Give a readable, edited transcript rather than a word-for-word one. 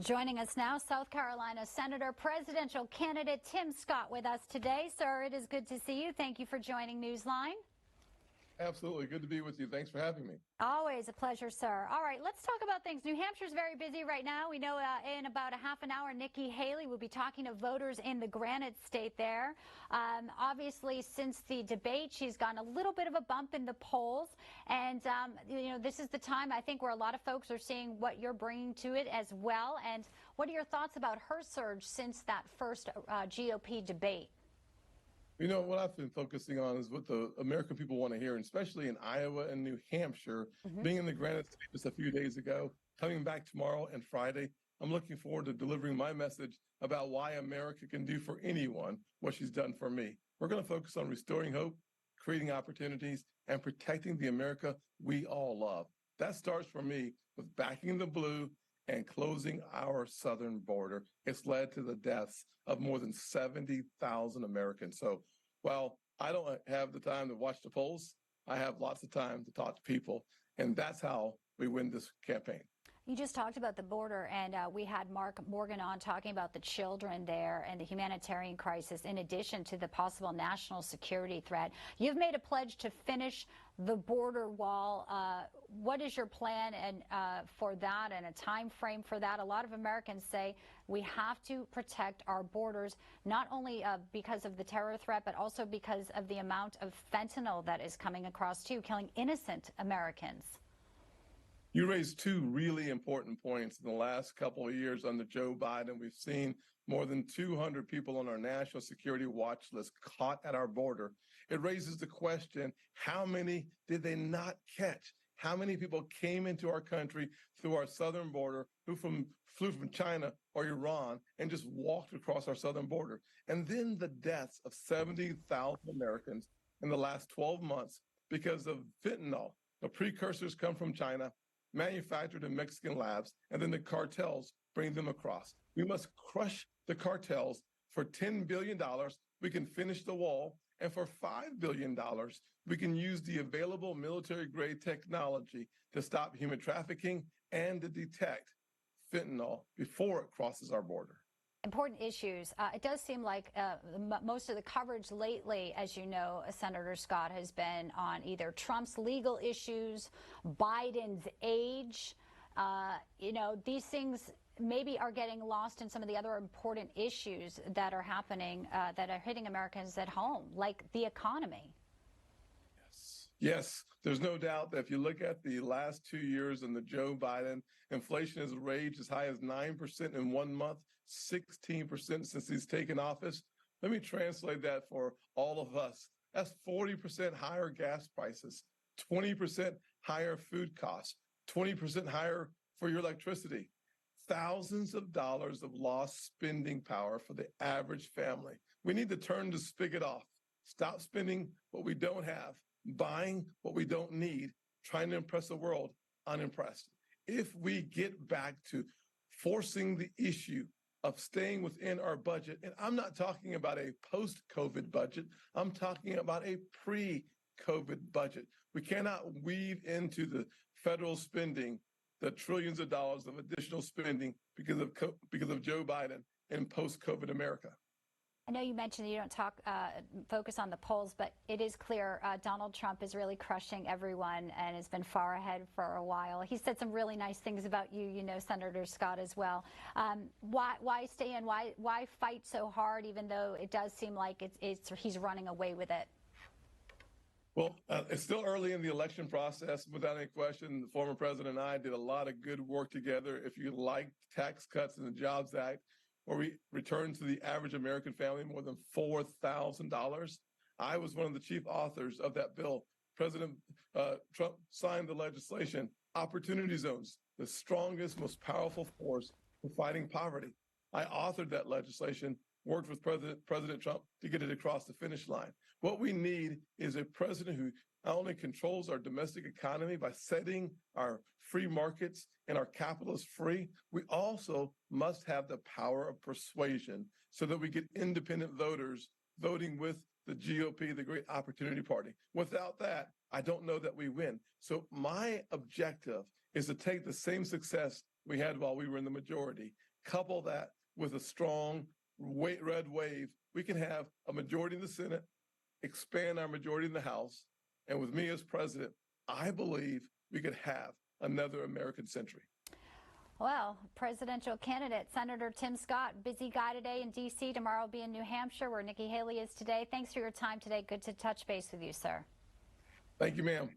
Joining us now, South Carolina Senator Presidential Candidate Tim Scott with us today. Sir, it is good to see you. Thank you for joining Newsline. Absolutely. Good to be with you. Thanks for having me. Always a pleasure, sir. All right, let's talk about things. New Hampshire's very busy right now. We know in about a half an hour, Nikki Haley will be talking to voters in the Granite State there. Obviously, since the debate, she's gotten a little bit of a bump in the polls. And, this is the time, I think, where a lot of folks are seeing what you're bringing to it as well. And what are your thoughts about her surge since that first GOP debate? You know, what I've been focusing on is what the American people want to hear, and especially in Iowa and New Hampshire. Being in the Granite State just a few days ago, coming back tomorrow and Friday, I'm looking forward to delivering my message about why America can do for anyone what she's done for me. We're going to focus on restoring hope, creating opportunities, and protecting the America we all love. That starts for me with backing the blue and closing our southern border. It's led to the deaths of more than 70,000 Americans. So while I don't have the time to watch the polls, I have lots of time to talk to people. And that's how we win this campaign. You just talked about the border, and we had Mark Morgan on talking about the children there and the humanitarian crisis, in addition to the possible national security threat. You've made a pledge to finish the border wall. What is your plan for that and a time frame for that? A lot of Americans say we have to protect our borders, not only because of the terror threat, but also because of the amount of fentanyl that is coming across, too, killing innocent Americans. You raised two really important points. In the last couple of years under Joe Biden, we've seen more than 200 people on our national security watch list caught at our border. It raises the question, how many did they not catch? How many people came into our country through our southern border, who flew from China or Iran and just walked across our southern border? And then the deaths of 70,000 Americans in the last 12 months because of fentanyl. The precursors come from China, manufactured in Mexican labs, and then the cartels bring them across. We must crush the cartels. For $10 billion, we can finish the wall. And for $5 billion, we can use the available military-grade technology to stop human trafficking and to detect fentanyl before it crosses our border. Important issues. It does seem like most of the coverage lately, as you know, Senator Scott, has been on either Trump's legal issues, Biden's age. These things maybe are getting lost in some of the other important issues that are happening, that are hitting Americans at home, like the economy. Yes, there's no doubt that if you look at the last 2 years in the Joe Biden, inflation has raged as high as 9% in 1 month, 16% since he's taken office. Let me translate that for all of us. That's 40% higher gas prices, 20% higher food costs, 20% higher for your electricity, thousands of dollars of lost spending power for the average family. We need to turn the spigot off, stop spending what we don't have, buying what we don't need, trying to impress the world unimpressed. If we get back to forcing the issue of staying within our budget, and I'm not talking about a post-COVID budget, I'm talking about a pre-COVID budget. We cannot weave into the federal spending the trillions of dollars of additional spending because of Joe Biden in post-COVID America. I know you mentioned you don't focus on the polls, but it is clear Donald Trump is really crushing everyone and has been far ahead for a while. He said some really nice things about you, Senator Scott, as well. Why stay in? Why fight so hard, even though it does seem like he's running away with it? Well, it's still early in the election process. Without any question, the former president and I did a lot of good work together. If you like tax cuts in the Jobs Act, where we returned to the average American family more than $4,000. I was one of the chief authors of that bill. President Trump signed the legislation, Opportunity Zones, the strongest, most powerful force for fighting poverty. I authored that legislation, worked with President Trump to get it across the finish line. What we need is a president who not only controls our domestic economy by setting our free markets and our capitalists free, we also must have the power of persuasion so that we get independent voters voting with the GOP, the Great Opportunity Party. Without that, I don't know that we win. So my objective is to take the same success we had while we were in the majority couple that with a strong red wave, we can have a majority in the Senate, expand our majority in the House, and with me as president, I believe we could have another American century. Well, presidential candidate Senator Tim Scott, busy guy today in D.C. Tomorrow will be in New Hampshire, where Nikki Haley is today. Thanks for your time today. Good to touch base with you, sir. Thank you, ma'am.